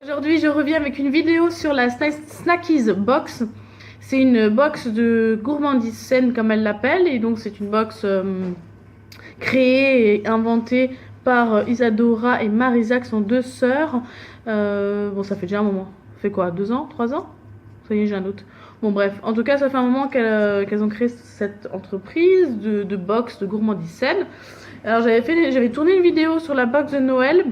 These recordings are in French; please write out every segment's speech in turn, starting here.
Aujourd'hui, je reviens avec une vidéo sur la Snackies Box. C'est une box de gourmandise saine, comme elle l'appelle, et donc c'est une box créée et inventée par Isadora et Marisa, qui sont deux sœurs. Bon, ça fait déjà un moment. Ça fait quoi, 2 ans, 3 ans? Ça y est, j'ai un doute. Bon, bref, en tout cas, ça fait un moment qu'elles ont créé cette entreprise de box de gourmandise saine. Alors, j'avais tourné une vidéo sur la box de Noël.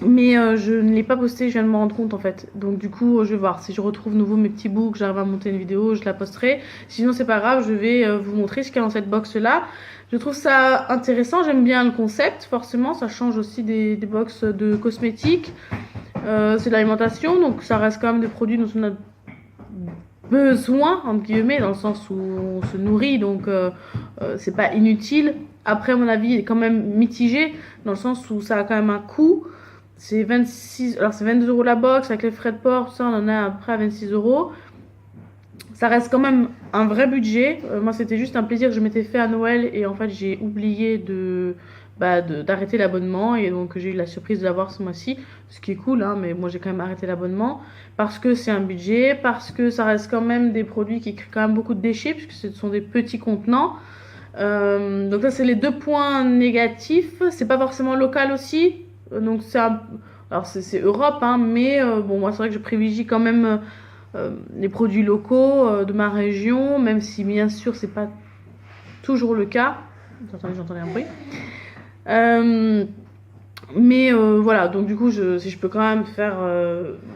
Mais je ne l'ai pas posté, je viens de me rendre compte en fait. Donc du coup, je vais voir si je retrouve nouveau mes petits bouts, que j'arrive à monter une vidéo, je la posterai. Sinon, c'est pas grave, je vais vous montrer ce qu'il y a dans cette box là. Je trouve ça intéressant, j'aime bien le concept, forcément. Ça change aussi des box de cosmétiques. C'est de l'alimentation, donc ça reste quand même des produits dont on a besoin, entre guillemets, dans le sens où on se nourrit, donc c'est pas inutile. Après, à mon avis, il est quand même mitigé, dans le sens où ça a quand même un coût. C'est 26, alors c'est 22 € la box, avec les frais de port, tout ça, on en a après à 26 €. Ça reste quand même un vrai budget. Moi, c'était juste un plaisir que je m'étais fait à Noël, et en fait, j'ai oublié d'arrêter l'abonnement, et donc j'ai eu la surprise de l'avoir ce mois-ci, ce qui est cool, hein, mais moi j'ai quand même arrêté l'abonnement parce que c'est un budget, parce que ça reste quand même des produits qui créent quand même beaucoup de déchets, puisque ce sont des petits contenants. Donc ça, c'est les deux points négatifs. C'est pas forcément local aussi, donc alors c'est Europe, hein, mais bon, moi c'est vrai que je privilégie quand même les produits locaux de ma région, même si bien sûr c'est pas toujours le cas. J'entendais un bruit. Mais voilà, donc du coup, si je peux quand même faire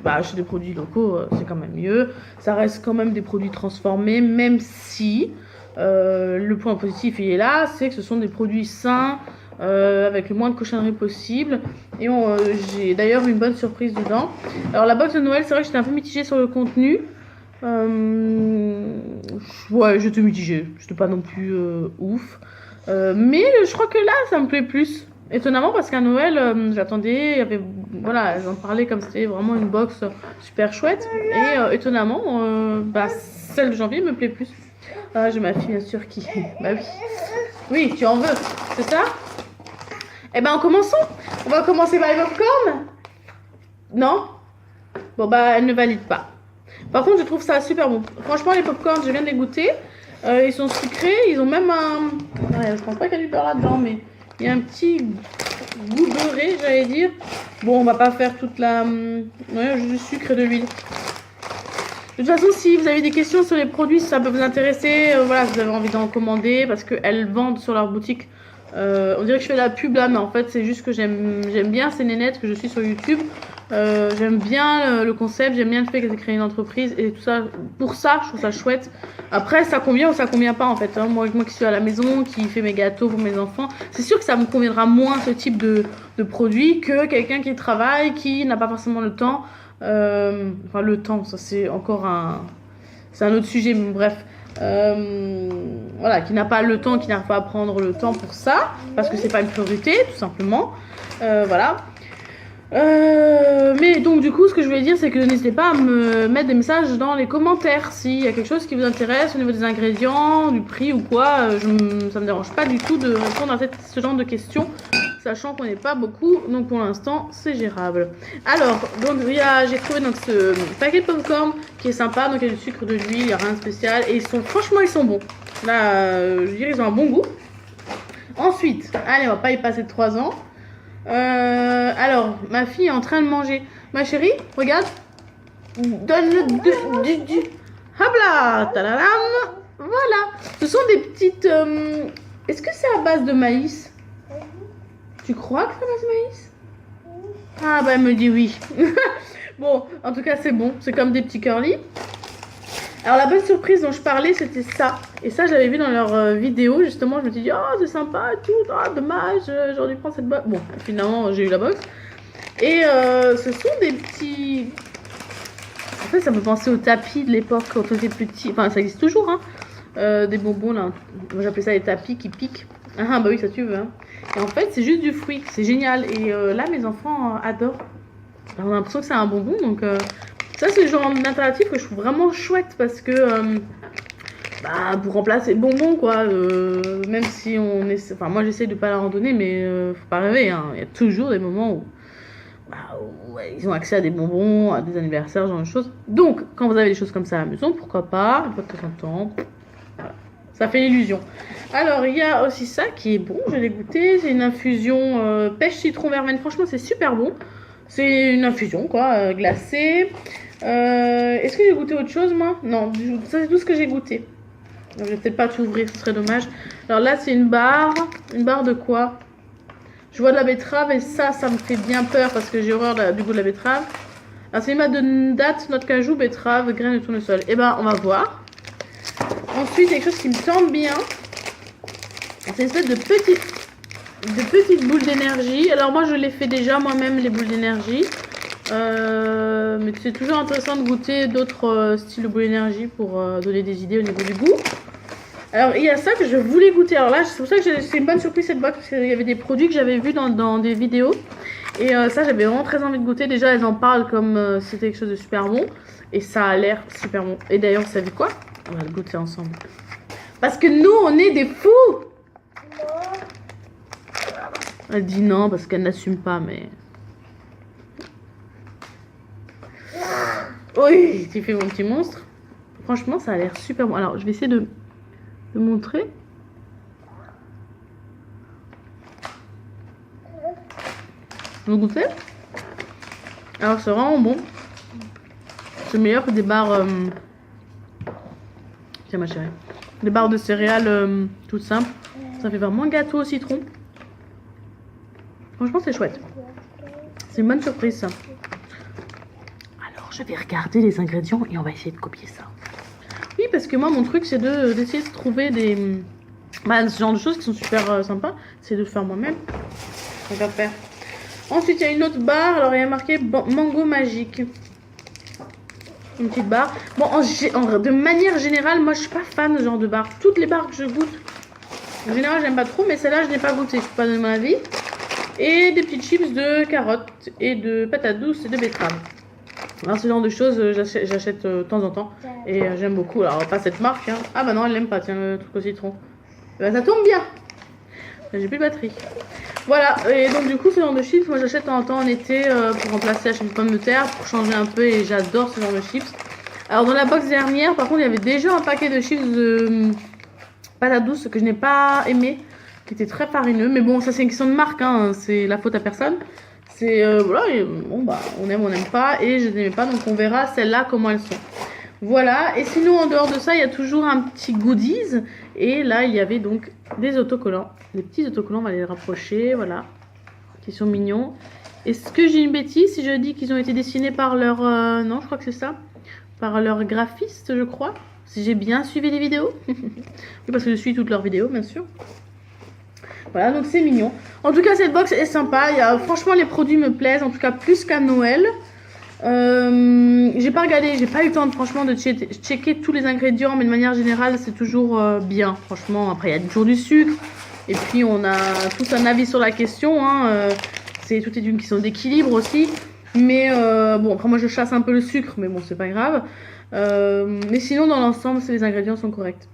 acheter des produits locaux, c'est quand même mieux. Ça reste quand même des produits transformés, même si le point positif il est là, c'est que ce sont des produits sains, avec le moins de cochonneries possible. Et j'ai d'ailleurs une bonne surprise dedans. Alors la box de Noël, c'est vrai que j'étais un peu mitigée sur le contenu. Ouais, j'étais mitigée, j'étais pas non plus ouf. Mais je crois que là, ça me plaît plus. Étonnamment, parce qu'à Noël, j'attendais, il y avait, voilà, j'en parlais comme c'était vraiment une box super chouette. Et étonnamment, celle de janvier me plaît plus. J'ai ma fille, bien sûr, qui... Bah oui. Oui, tu en veux, c'est ça? Eh ben, commençons. On va commencer par les popcorn. Non? Bon, bah, elle ne valide pas. Par contre, je trouve ça super bon. Franchement, les popcorn, je viens de les goûter. Ils sont sucrés, ils ont même un... Ouais, je pense pas qu'il y a du beurre là-dedans, mais il y a un petit goût beurré, j'allais dire. Bon, on va pas faire toute la... Ouais, juste du sucre et de l'huile. De toute façon, si vous avez des questions sur les produits, si ça peut vous intéresser, voilà, si vous avez envie d'en commander, parce qu'elles vendent sur leur boutique. On dirait que je fais la pub là, mais en fait, c'est juste que j'aime bien ces nénettes que je suis sur YouTube. J'aime bien le concept, j'aime bien le fait qu'elles aient créé une entreprise et tout ça. Pour ça, je trouve ça chouette. Après, ça convient ou ça convient pas en fait. Hein. Moi qui suis à la maison, qui fait mes gâteaux pour mes enfants, c'est sûr que ça me conviendra moins ce type de produit que quelqu'un qui travaille, qui n'a pas forcément le temps. Enfin, le temps, ça c'est encore c'est un autre sujet, mais bref. Voilà, qui n'a pas le temps, qui n'arrive pas à prendre le temps pour ça, parce que c'est pas une priorité, tout simplement. Voilà. Mais donc du coup, ce que je voulais dire, c'est que n'hésitez pas à me mettre des messages dans les commentaires s'il y a quelque chose qui vous intéresse au niveau des ingrédients, du prix ou quoi. Ça me dérange pas du tout de répondre à ce genre de questions, sachant qu'on n'est pas beaucoup, donc pour l'instant c'est gérable. Alors, donc j'ai trouvé donc ce paquet de popcorn qui est sympa, donc il y a du sucre, de l'huile, il n'y a rien de spécial, et franchement ils sont bons. Là, je dirais ils ont un bon goût. Ensuite, allez, on va pas y passer de 3 ans. Alors, ma fille est en train de manger. Ma chérie, regarde. Donne-le du... Hop là, tadadam. Voilà. Ce sont des petites... Est-ce que c'est à base de maïs? Tu crois que c'est à base de maïs? Ah bah elle me dit oui. Bon, en tout cas c'est bon. C'est comme des petits curly. Alors la bonne surprise dont je parlais, c'était ça. Et ça, je l'avais vu dans leur vidéo, justement. Je me suis dit, oh, c'est sympa et tout. Oh, dommage, j'aurais dû prendre cette box. Bon, finalement, j'ai eu la box. Et ce sont des petits... En fait, ça me fait penser aux tapis de l'époque, quand on était petit. Enfin, ça existe toujours, hein. Des bonbons, là. Moi, j'appelais ça des tapis qui piquent. Ah, bah oui, ça tu veux, hein. Et en fait, c'est juste du fruit. C'est génial. Et là, mes enfants adorent. Alors, on a l'impression que c'est un bonbon, donc... Ça, c'est le genre d'alternative que je trouve vraiment chouette parce que pour remplacer le bonbon, quoi. Même si on essaie. Enfin, moi, j'essaie de pas la randonner, mais faut pas rêver. Hein. Il y a toujours des moments où ouais, ils ont accès à des bonbons, à des anniversaires, ce genre de choses. Donc, quand vous avez des choses comme ça à la maison, pourquoi pas, une fois de temps en temps, voilà. Ça fait l'illusion. Alors, il y a aussi ça qui est bon, je l'ai goûté. C'est une infusion pêche citron verveine. Franchement, c'est super bon. C'est une infusion, quoi, glacée. Est-ce que j'ai goûté autre chose, moi? Non, ça c'est tout ce que j'ai goûté. Donc, je vais peut-être pas tout ouvrir, ce serait dommage. Alors là, c'est une barre. Une barre de quoi? Je vois de la betterave et ça me fait bien peur parce que j'ai horreur du goût de la betterave. Alors, c'est une date, noix de cajou, betterave, graines de tournesol. Eh ben, on va voir. Ensuite, quelque chose qui me tente bien. C'est une espèce de petites boules d'énergie. Alors, moi, je les fais déjà moi-même, les boules d'énergie. Mais c'est toujours intéressant de goûter d'autres styles de boules d'énergie pour donner des idées au niveau du goût. Alors il y a ça que je voulais goûter. Alors là c'est pour ça que c'est une bonne surprise cette boîte parce qu'il y avait des produits que j'avais vus dans des vidéos. Et ça j'avais vraiment très envie de goûter. Déjà elles en parlent comme c'était quelque chose de super bon. Et ça a l'air super bon. Et d'ailleurs vous savez quoi? On va le goûter ensemble. Parce que nous on est des fous. Elle dit non parce qu'elle n'assume pas mais... Oui, tu fais mon petit monstre. Franchement, ça a l'air super bon. Alors, je vais essayer de montrer. Vous goûtez? Alors, c'est vraiment bon. C'est meilleur que des barres... Tiens, ma chérie. Des barres de céréales toutes simples. Ça fait vraiment gâteau au citron. Franchement, c'est chouette. C'est une bonne surprise, ça. Je vais regarder les ingrédients et on va essayer de copier ça. Oui, parce que moi, mon truc, c'est d'essayer de trouver ce genre de choses qui sont super sympas. C'est de le faire moi-même. On va faire. Ensuite, il y a une autre barre. Alors, il y a marqué mango magique. Une petite barre. Bon, de manière générale, moi, je suis pas fan de ce genre de barre. Toutes les barres que je goûte, en général, j'aime pas trop. Mais celle-là, je n'ai pas goûté. Je peux pas donner mon avis. Et des petites chips de carottes et de patates douces et de betterave. Alors, ce genre de choses, j'achète de temps en temps. Et j'aime beaucoup. Alors, pas cette marque. Hein. Ah bah non, elle l'aime pas. Tiens, le truc au citron. Bah, ça tombe bien. J'ai plus de batterie. Voilà. Et donc, du coup, ce genre de chips, moi, j'achète de temps en temps en été pour remplacer la chips de pommes de terre. Pour changer un peu. Et j'adore ce genre de chips. Alors, dans la box dernière, par contre, il y avait déjà un paquet de chips de patates douces que je n'ai pas aimé. Qui était très farineux. Mais bon, ça, c'est une question de marque. Hein. C'est la faute à personne. C'est voilà, et, bon bah on aime, on n'aime pas et je n'aimais pas donc on verra celles-là comment elles sont. Voilà, et sinon en dehors de ça il y a toujours un petit goodies et là il y avait donc des autocollants, des petits autocollants, on va les rapprocher, voilà, qui sont mignons. Est-ce que j'ai une bêtise si je dis qu'ils ont été dessinés par leur, non je crois que c'est ça, par leur graphiste je crois, si j'ai bien suivi les vidéos. Oui parce que je suis toutes leurs vidéos bien sûr. Voilà, donc c'est mignon. En tout cas, cette box est sympa. Franchement, les produits me plaisent, en tout cas plus qu'à Noël. J'ai pas regardé, j'ai pas eu le temps franchement de checker tous les ingrédients, mais de manière générale, c'est toujours bien. Franchement, après, il y a toujours du sucre. Et puis, on a tous un avis sur la question. Hein. Tout est une question d'équilibre aussi. Mais bon, après, moi, je chasse un peu le sucre, mais bon, c'est pas grave. Mais sinon, dans l'ensemble, les ingrédients sont corrects.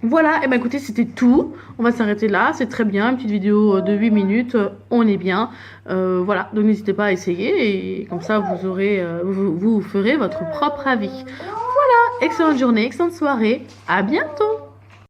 Voilà, et ben écoutez, c'était tout. On va s'arrêter là, c'est très bien. Une petite vidéo de 8 minutes, on est bien. Voilà, donc n'hésitez pas à essayer et comme ça vous aurez, vous ferez votre propre avis. Voilà, excellente journée, excellente soirée. À bientôt.